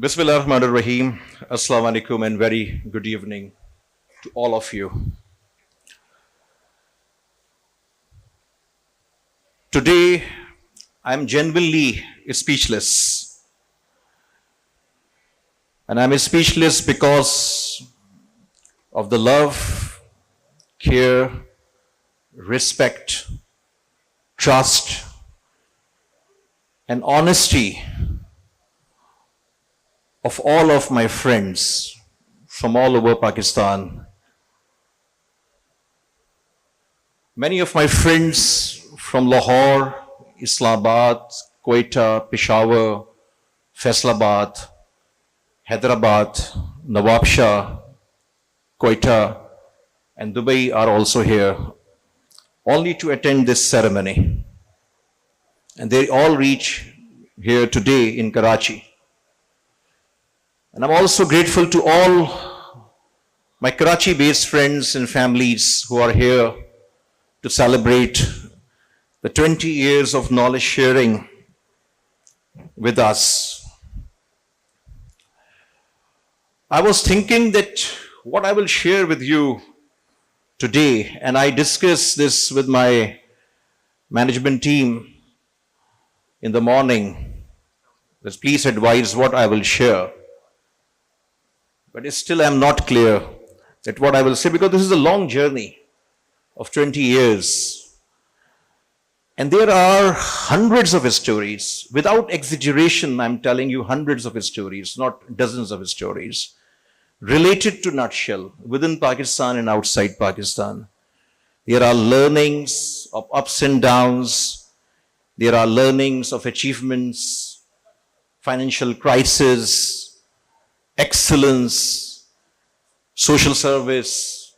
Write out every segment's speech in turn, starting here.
Bismillah ar-Rahman ar-Rahim. Assalamu alaikum and very good evening to all of you. Today, I'm genuinely speechless. And I'm speechless because of the love, care, respect, trust, and honesty of all of my friends from all over Pakistan. Many of my friends from Lahore, Islamabad, Quetta, Peshawar, Faisalabad, Hyderabad, Nawabshah, Quetta, and Dubai are also here, only to attend this ceremony. And they all reach here today in Karachi. And I'm also grateful to all my Karachi-based friends and families who are here to celebrate the 20 years of knowledge sharing with us. I was thinking that what I will share with you today, and I discussed this with my management team in the morning, was please advise what I will share. But still I'm not clear that what I will say, because this is a long journey of 20 years. And there are hundreds of stories. Without exaggeration, I'm telling you hundreds of stories, not dozens of stories, related to Nutshell within Pakistan and outside Pakistan. There are learnings of ups and downs. There are learnings of achievements, financial crisis, excellence, social service,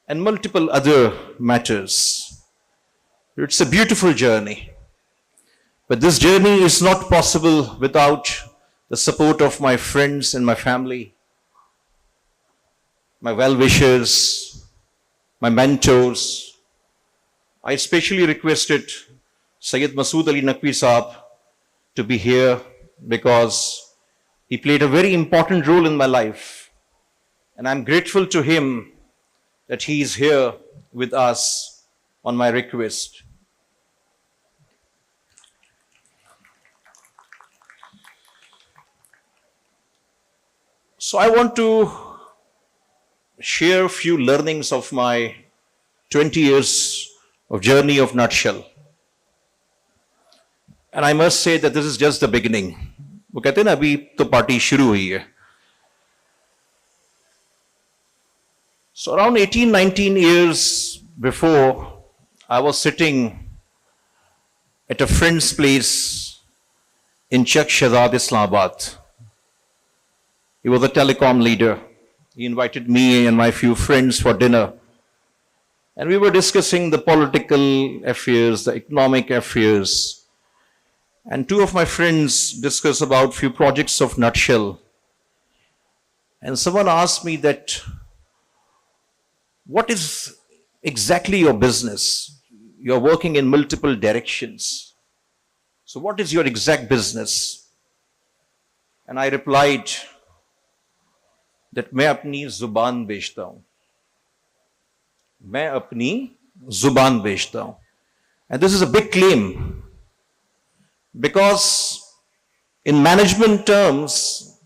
and multiple other matters. It's a beautiful journey. But this journey is not possible without the support of my friends and my family, my well-wishers, my mentors. I especially requested Sayyid Masood Ali Naqvi Saab to be here because he played a very important role in my life. And I'm grateful to him that he is here with us on my request. So I want to share a few learnings of my 20 years of journey of Nutshell. And I must say that this is just the beginning. वो कहते हैं ना अभी तो party शुरू हुई है. So around 18-19 years before, I was sitting at a friend's place in Chak Shahzad, Islamabad. He was a telecom leader. He invited me and my few friends for dinner. And we were discussing the political affairs, the economic affairs. And two of my friends discussed about few projects of Nutshell. And someone asked me that, what is exactly your business? You're working in multiple directions. So what is your exact business? And I replied that मैं अपनी जुबान बेचता हूं. मैं अपनी जुबान बेचता हूं. And this is a big claim. Because in management terms,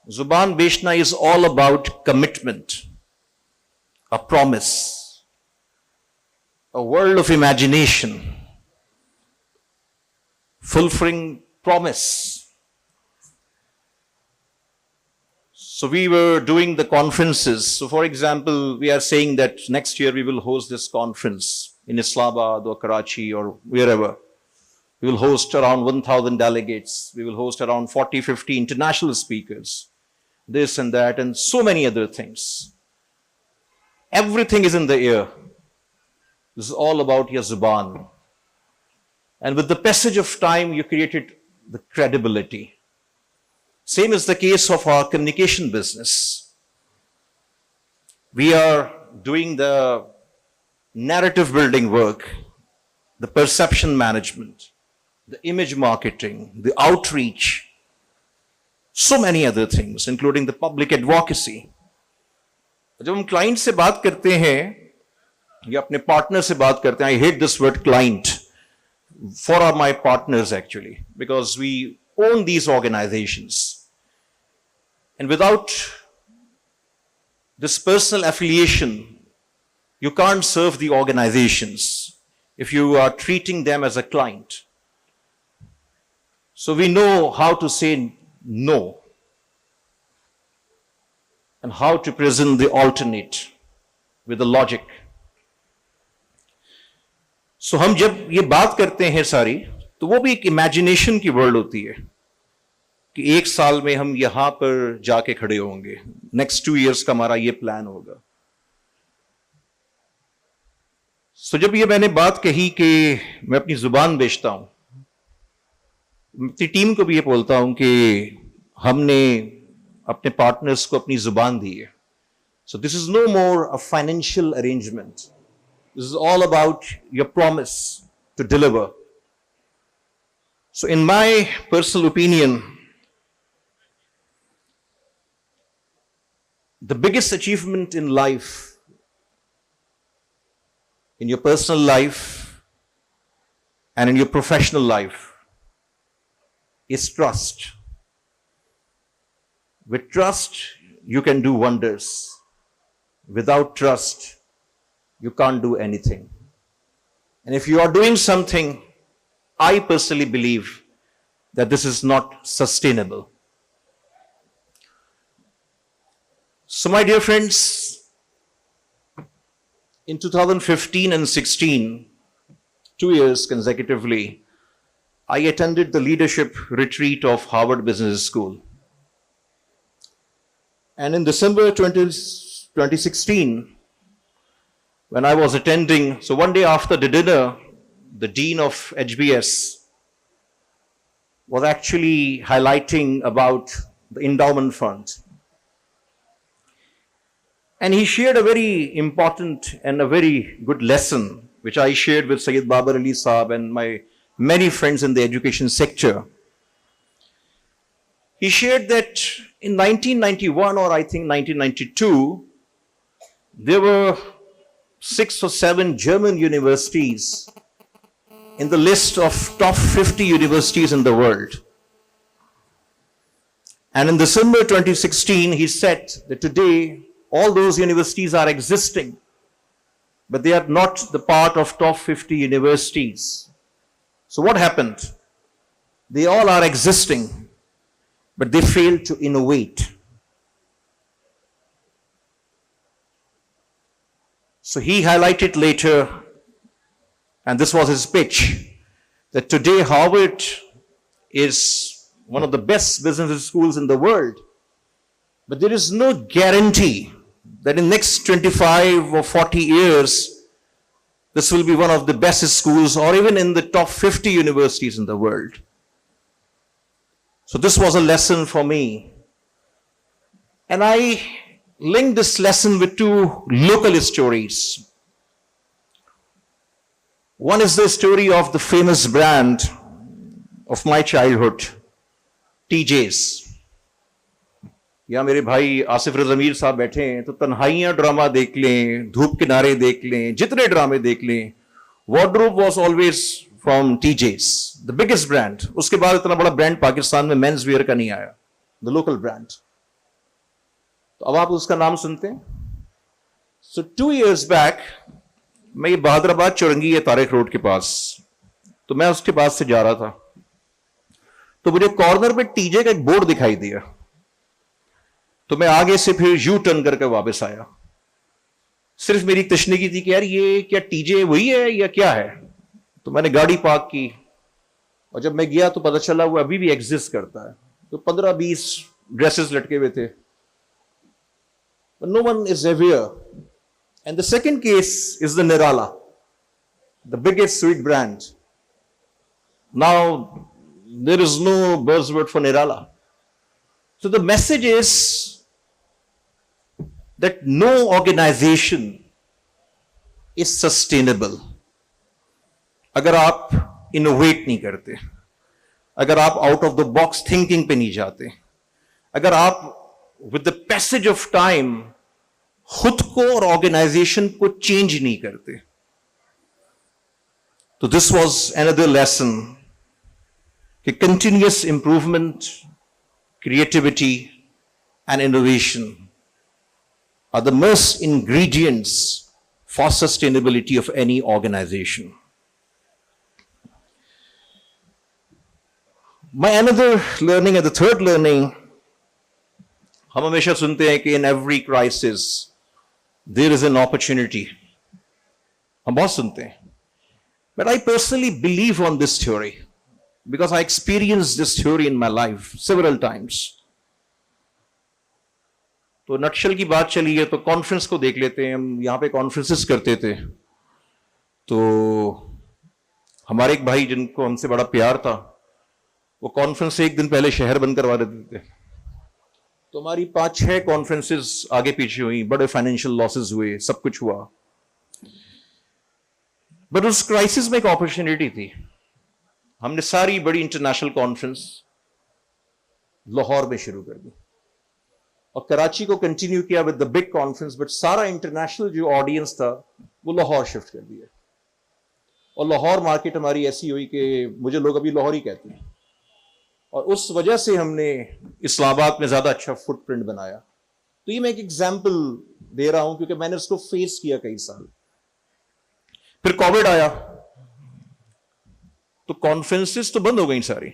Zuban Bechna is all about commitment, a promise, a world of imagination, fulfilling promise. So we were doing the conferences. So for example, we are saying that next year we will host this conference in Islamabad or Karachi or wherever. We will host around 1,000 delegates. We will host around 40, 50 international speakers. This and that and so many other things. Everything is in the air. This is all about your zuban. And with the passage of time, you created the credibility. Same is the case of our communication business. We are doing the narrative building work, the perception management, the image marketing, the outreach. so many other things, including the public advocacy. जब हम client से बात करते हैं या अपने partner से बात करते हैं, I hate this word client for my partners actually, because we own these organizations. And without this personal affiliation, you can't serve the organizations if you are treating them as a client. So we know how to say no and how to present the alternate with the logic. So हम जब ये बात करते हैं सारी, तो वो भी एक इमेजिनेशन की वर्ल्ड होती है कि एक साल में हम यहां पर जाके खड़े होंगे, नेक्स्ट 2 years का हमारा ये प्लान होगा. सो जब ये मैंने बात कही कि मैं अपनी जुबान बेचता हूं, अपनी टीम को भी ये बोलता हूं कि हमने अपने पार्टनर्स को अपनी जुबान दी है. So this is no more a financial arrangement. This is all about your promise to deliver. So in my personal opinion, the biggest achievement in life, in your personal life and in your professional life, is trust. With trust, you can do wonders. Without trust, you can't do anything. And if you are doing something, I personally believe that this is not sustainable. So my dear friends, in 2015 and 16, 2 years consecutively, I attended the leadership retreat of Harvard Business School. And in December 2016, when I was attending, so one day after the dinner, the dean of HBS was actually highlighting about the endowment fund. And he shared a very important and a very good lesson, which I shared with Sayyid Babar Ali Saab and my many friends in the education sector. He shared that in 1991 or I think 1992, there were 6 or 7 German universities in the list of top 50 universities in the world. And in December 2016, he said that today, all those universities are existing, but they are not the part of top 50 universities. So what happened? They all are existing, but they failed to innovate. So he highlighted later, and this was his pitch, that today Harvard is one of the best business schools in the world, but there is no guarantee that in next 25 or 40 years, this will be one of the best schools or even in the top 50 universities in the world. So this was a lesson for me. And I linked this lesson with 2 local stories. One is the story of the famous brand of my childhood, TJ's. या मेरे भाई आसिफ रज़ा मीर साहब बैठे हैं, तो तन्हाइयां drama देख लें, धूप किनारे देख लें, जितने ड्रामे देख लें, wardrobe was always from teases, the biggest brand. उसके बाद इतना बड़ा ब्रांड पाकिस्तान में मेंस वियर का नहीं आया, द लोकल ब्रांड. तो अब आप उसका नाम सुनते हैं. सो 2 years बैक मैं ये बहादुराबाद चौरंगी या तारिक रोड के पास, तो मैं उसके पास से जा रहा था, तो मुझे कॉर्नर पे टीजे का एक बोर्ड दिखाई दिया. तो मैं आगे से फिर यू टर्न करके वापस आया. सिर्फ मेरी तशनीकी थी कि यार ये क्या टीजे वही है या क्या है. तो मैंने गाड़ी पार्क की, और जब मैं गया तो पता चला वो अभी भी एग्जिस्ट करता है. तो 15-20 ड्रेसेस लटके हुए थे. No one is aware. And the second case is the Nirala, the biggest sweet brand. Now there is no buzzword for Nirala. So the message is that no organization is sustainable अगर आप innovate नहीं करते, अगर आप out of the box thinking पे नहीं जाते, अगर आप with the passage of time खुद को और ऑर्गेनाइजेशन को चेंज नहीं करते, तो दिस वॉज अनदर लेसन कि continuous improvement, creativity and innovation are the most ingredients for sustainability of any organization. My another learning and the third learning, हम हमेशा सुनते हैं कि in every crisis there is an opportunity. हम बहुत सुनते हैं. But I personally believe on this theory because I experienced this theory in my life several times. तो नक्शल की बात चली है तो कॉन्फ्रेंस को देख लेते हैं. हम यहाँ पे कॉन्फ्रेंसेस करते थे, तो हमारे एक भाई जिनको हमसे बड़ा प्यार था, वो कॉन्फ्रेंस से एक दिन पहले शहर बंद करवा देते थे. तो हमारी 5-6 कॉन्फ्रेंसेस आगे पीछे हुई, बड़े फाइनेंशियल लॉसेस हुए, सब कुछ हुआ. बट उस क्राइसिस में एक अपॉर्चुनिटी थी. हमने सारी बड़ी इंटरनेशनल कॉन्फ्रेंस लाहौर में शुरू कर दी और कराची को कंटिन्यू किया with the big conference, but सारा इंटरनेशनल जो ऑडियंस था वो लाहौर शिफ्ट कर दिया. और लाहौर मार्केट हमारी ऐसी हुई कि मुझे लोग अभी लाहौर ही कहते हैं, और उस वजह से हमने इस्लामाबाद में ज्यादा अच्छा फुटप्रिंट बनाया. तो ये मैं एक एग्जाम्पल दे रहा हूं क्योंकि मैंने उसको फेस किया कई साल. फिर कोविड आया तो कॉन्फ्रेंसेस तो बंद हो गई सारी.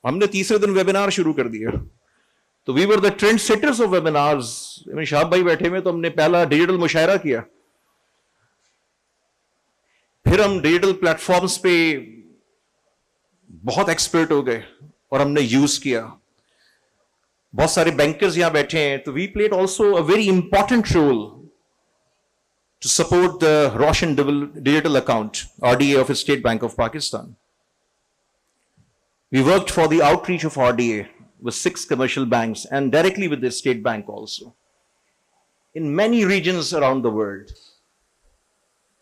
हमने तीसरे दिन वेबिनार शुरू कर दिया. तो we were the trend setters of webinars. Shah भाई बैठे में, तो हमने पहला डिजिटल मुशायरा किया. फिर हम डिजिटल प्लेटफॉर्म्स पे बहुत एक्सपर्ट हो गए और हमने यूज किया. बहुत सारे बैंकर्स यहां बैठे हैं, तो we played also a very important role to support the Roshan digital account RDA of State Bank of Pakistan. We worked for the outreach of RDA with 6 commercial banks and directly with the State Bank also in many regions around the world.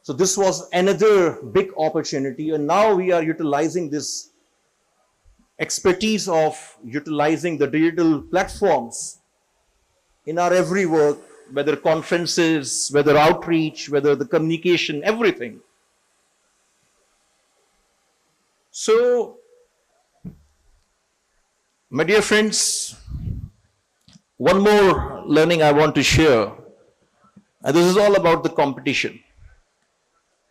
So this was another big opportunity, and now we are utilizing this expertise of utilizing the digital platforms in our every work, whether conferences, whether outreach, whether the communication, everything. So my dear friends, one more learning I want to share, and this is all about the competition.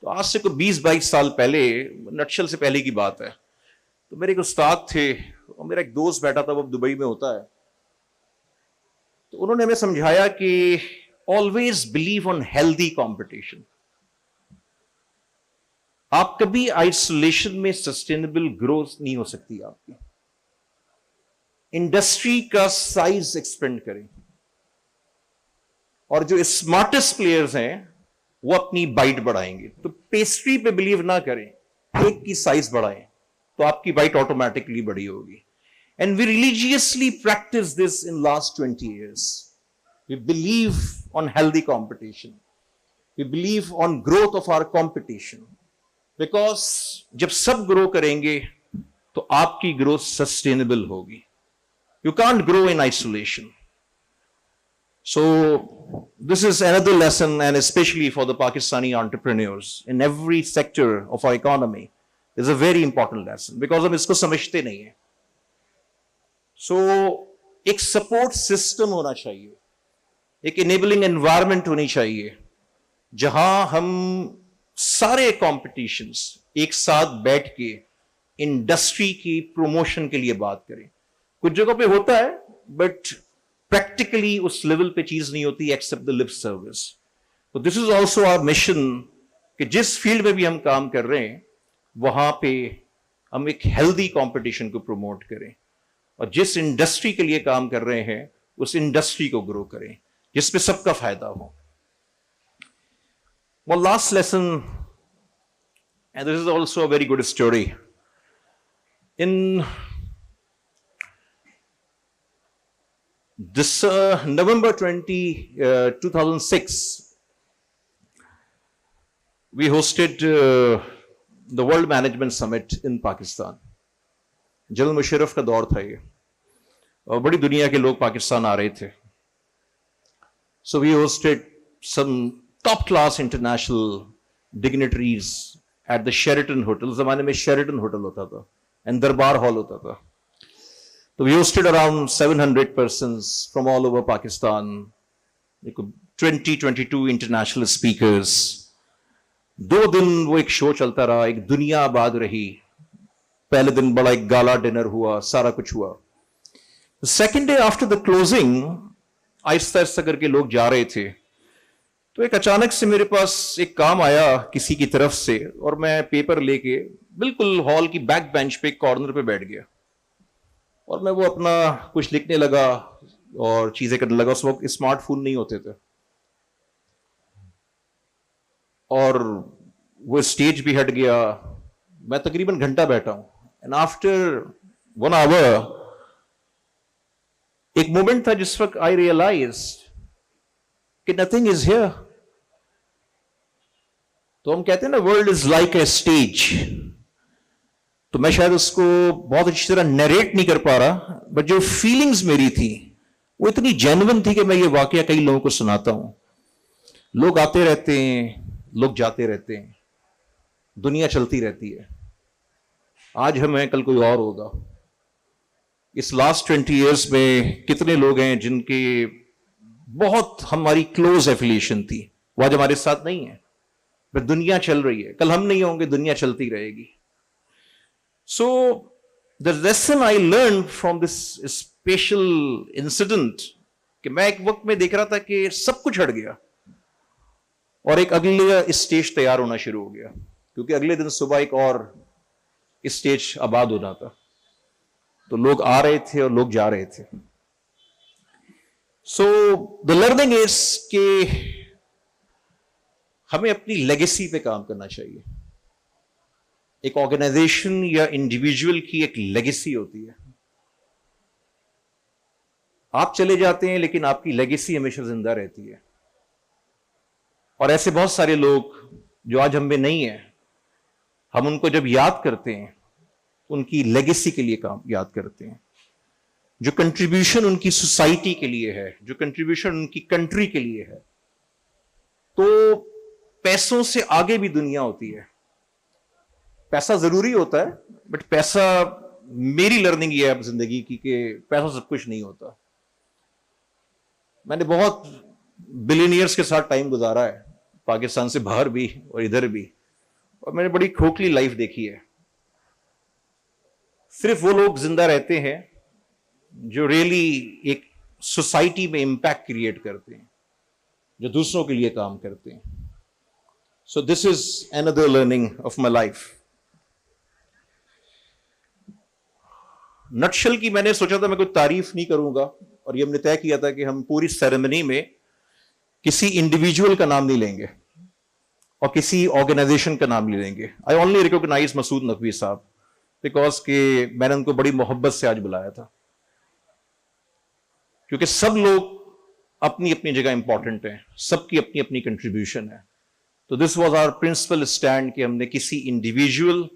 तो आज से कोई 20-22 साल पहले, नक्शल से पहले की बात है, तो मेरे एक उस्ताद थे और मेरा एक दोस्त बैठा था, वो दुबई में होता है. तो उन्होंने हमें समझाया कि always believe on healthy competition. आप कभी आइसोलेशन में सस्टेनेबल ग्रोथ नहीं हो सकती आपकी. इंडस्ट्री का साइज एक्सपेंड करें, और जो स्मार्टेस्ट प्लेयर्स हैं वो अपनी बाइट बढ़ाएंगे. तो पेस्ट्री पे बिलीव ना करें, केक की साइज बढ़ाएं तो आपकी बाइट ऑटोमेटिकली बड़ी होगी. And we religiously practice this in last 20 years. We believe on healthy competition, we believe on growth of our competition, because जब सब ग्रो करेंगे तो आपकी ग्रोथ सस्टेनेबल होगी. You can't grow in isolation. So this is another lesson, and especially for the Pakistani entrepreneurs in every sector of our economy, is a very important lesson because हम इसको समझते नहीं हैं. So एक support system होना चाहिए, एक enabling environment होनी चाहिए, जहां हम सारे competitions एक साथ बैठ के इंडस्ट्री की प्रमोशन के लिए बात करें. कुछ जगहों पे होता है, बट प्रैक्टिकली उस लेवल पे चीज नहीं होती एक्सेप्ट द लिप सर्विस. तो this is also our mission कि जिस फील्ड में भी हम काम कर रहे हैं वहां पे हम एक हेल्दी कंपटीशन को प्रमोट करें, और जिस इंडस्ट्री के लिए काम कर रहे हैं उस इंडस्ट्री को ग्रो करें जिसमें सबका फायदा हो. One last lesson, and this is also a very good story. In this November 2006, we hosted the World Management Summit in Pakistan. General Musharraf का दौर था ये. और बड़ी दुनिया के लोग पाकिस्तान आ रहे थे. So we hosted some top class international dignitaries at the Sheraton Hotel. उस जमाने में Sheraton Hotel होता था and Darbar Hall होता था. So we hosted around 700 persons from all over Pakistan. 22 international speakers. 2 दिन वो एक शो चलता रहा, एक दुनिया आबाद रही. पहले दिन बड़ा एक गाला डिनर हुआ, सारा कुछ हुआ. The second day after the closing, Aahista Aahista करके लोग जा रहे थे, तो एक अचानक से मेरे पास एक काम आया किसी की तरफ से, और मैं पेपर लेके बिल्कुल हॉल की बैक बेंच पे एक कॉर्नर पे बैठ गया और मैं वो अपना कुछ लिखने लगा और चीजें करने लगा. उस वक्त स्मार्टफोन नहीं होते थे और वो स्टेज भी हट गया. मैं तकरीबन घंटा बैठा हूं एंड आफ्टर 1 आवर एक मोमेंट था जिस वक्त आई रियलाइज कि नथिंग इज हियर. तो हम कहते हैं ना world is like a stage. तो मैं शायद उसको बहुत अच्छी तरह नरेट नहीं कर पा रहा, बट जो फीलिंग्स मेरी थी वो इतनी जेन्युइन थी कि मैं ये वाकया कई लोगों को सुनाता हूं. लोग आते रहते हैं, लोग जाते रहते हैं, दुनिया चलती रहती है. आज हम हैं, कल कोई और होगा. इस लास्ट 20 इयर्स में कितने लोग हैं जिनके बहुत हमारी क्लोज एफिलिएशन थी, वो आज हमारे साथ नहीं है. पर दुनिया चल रही है, कल हम नहीं होंगे, दुनिया चलती रहेगी. So the lesson I learn from this special incident कि मैं एक वक्त में देख रहा था कि सब कुछ हट गया और एक अगले स्टेज तैयार होना शुरू हो गया, क्योंकि अगले दिन सुबह एक और स्टेज आबाद होना था. तो लोग आ रहे थे और लोग जा रहे थे. सो द लर्निंग इज कि हमें अपनी लेगेसी पे काम करना चाहिए. एक ऑर्गेनाइजेशन या इंडिविजुअल की एक लेगेसी होती है. आप चले जाते हैं लेकिन आपकी लेगेसी हमेशा जिंदा रहती है. और ऐसे बहुत सारे लोग जो आज हम में नहीं है, हम उनको जब याद करते हैं उनकी लेगेसी के लिए काम याद करते हैं. जो कंट्रीब्यूशन उनकी सोसाइटी के लिए है, जो कंट्रीब्यूशन उनकी कंट्री के लिए है. तो पैसों से आगे भी दुनिया होती है. पैसा जरूरी होता है, बट पैसा, मेरी लर्निंग ये है अब जिंदगी की कि पैसा सब कुछ नहीं होता. मैंने बहुत बिलियनियर्स के साथ टाइम गुजारा है, पाकिस्तान से बाहर भी और इधर भी, और मैंने बड़ी खोखली लाइफ देखी है. सिर्फ वो लोग जिंदा रहते हैं जो रियली एक सोसाइटी में इंपैक्ट क्रिएट करते हैं, जो दूसरों के लिए काम करते हैं. सो this is another learning of my life. Nutshell की मैंने सोचा था मैं कोई तारीफ नहीं करूंगा, और ये हमने तय किया था कि हम पूरी सेरेमनी में किसी इंडिविजुअल का नाम नहीं लेंगे और किसी ऑर्गेनाइजेशन का नाम नहीं लेंगे. I only recognize Masood Naqvi साहब बिकॉज के मैंने उनको बड़ी मोहब्बत से आज बुलाया था, क्योंकि सब लोग अपनी अपनी जगह इंपॉर्टेंट हैं, सबकी अपनी अपनी कंट्रीब्यूशन है. तो this was our principle stand कि हमने किसी इंडिविजुअल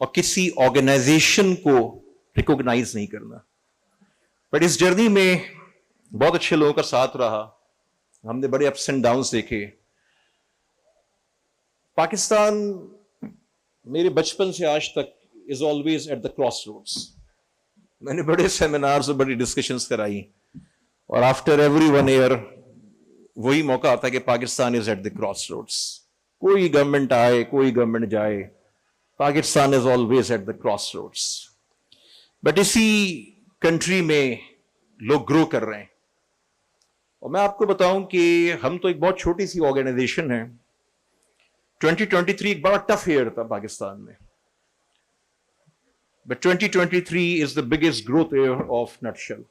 और किसी ऑर्गेनाइजेशन को रिकॉग्नाइज नहीं करना. बट इस जर्नी में बहुत अच्छे लोगों का साथ रहा, हमने बड़े अप्स एंड डाउन्स देखे. पाकिस्तान मेरे बचपन से आज तक is always at the crossroads. मैंने बड़े सेमिनार्स और बड़ी डिस्कशंस कराई, और आफ्टर एवरी 1 ईयर वही मौका आता है कि Pakistan is at the crossroads. कोई गवर्नमेंट आए, कोई गवर्नमेंट जाए, Pakistan is always at the crossroads. But इसी कंट्री में लोग ग्रो कर रहे हैं. और मैं आपको बताऊं कि हम तो एक बहुत छोटी सी ऑर्गेनाइजेशन है. 2023 एक बड़ा टफ ईयर था पाकिस्तान में, but 2023 is the biggest growth year of Nutshell.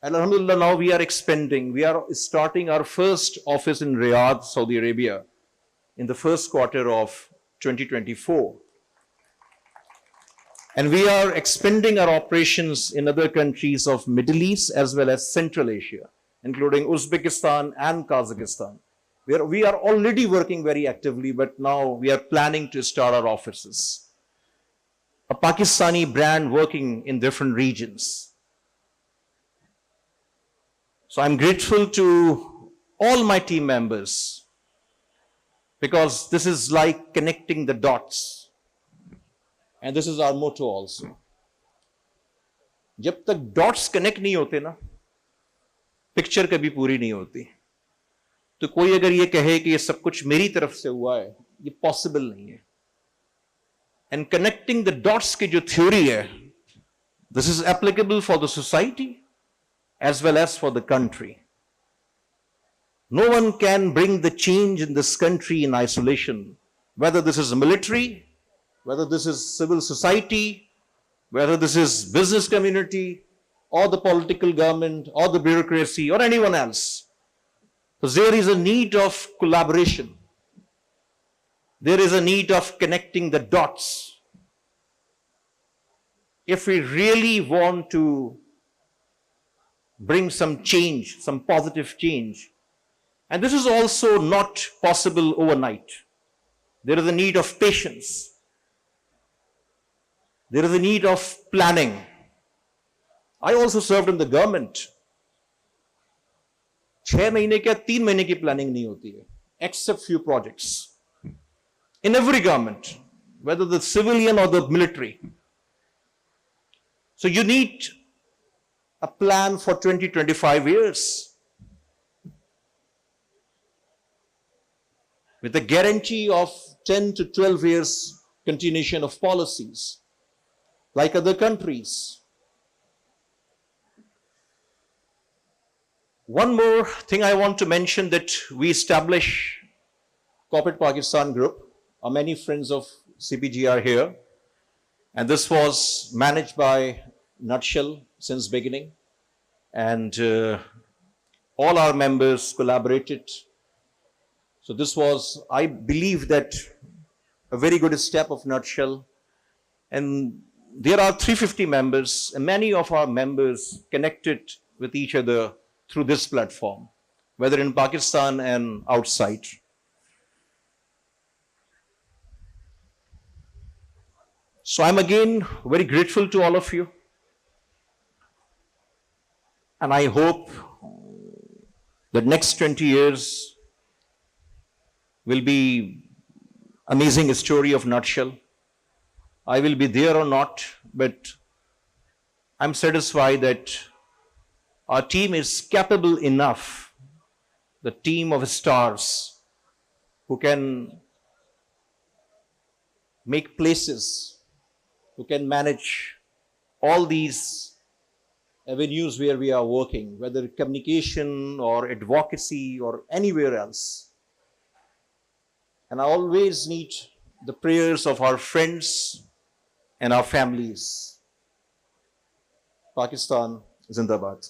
And alhamdulillah, now we are expanding. We are starting our first office in Riyadh, Saudi Arabia, in the first quarter of 2024. And we are expanding our operations in other countries of Middle East as well as Central Asia, including Uzbekistan and Kazakhstan. We are already working very actively, but now we are planning to start our offices. A Pakistani brand working in different regions. So I'm grateful to all my team members because this is like connecting the dots. And this is our motto also. जब तक dots connect नहीं होते ना, picture कभी पूरी नहीं होती. तो कोई अगर ये कहे कि ये सब कुछ मेरी तरफ से हुआ है, ये पॉसिबल नहीं है. एंड कनेक्टिंग द डॉट्स की जो थ्योरी है, this is applicable for the society as well as for the country. No one can bring the change in this country in isolation, whether this is military, whether this is civil society, whether this is business community, or the political government, or the bureaucracy, or anyone else. Because there is a need of collaboration. There is a need of connecting the dots. If we really want to bring some change, some positive change. And this is also not possible overnight. There is a need of patience. There is a need of planning. I also served in the government. 6 महीने क्या 3 महीने की planning नहीं होती है, except few projects. In every government, whether the civilian or the military. So you need a plan for 20-25 years with a guarantee of 10 to 12 years continuation of policies like other countries. One more thing I want to mention, that we establish Corporate Pakistan Group. Many friends of CPG are here, and this was managed by Nutshell since beginning, and all our members collaborated. So this was, I believe, that a very good step of Nutshell. And there are 350 members, and many of our members connected with each other through this platform, whether in Pakistan and outside. So I'm again very grateful to all of you. And I hope that next 20 years will be amazing story of Nutshell. I will be there or not, but I'm satisfied that our team is capable enough, the team of stars who can make places, who can manage all these avenues where we are working, whether communication or advocacy or anywhere else. And I always need the prayers of our friends and our families. Pakistan Zindabad.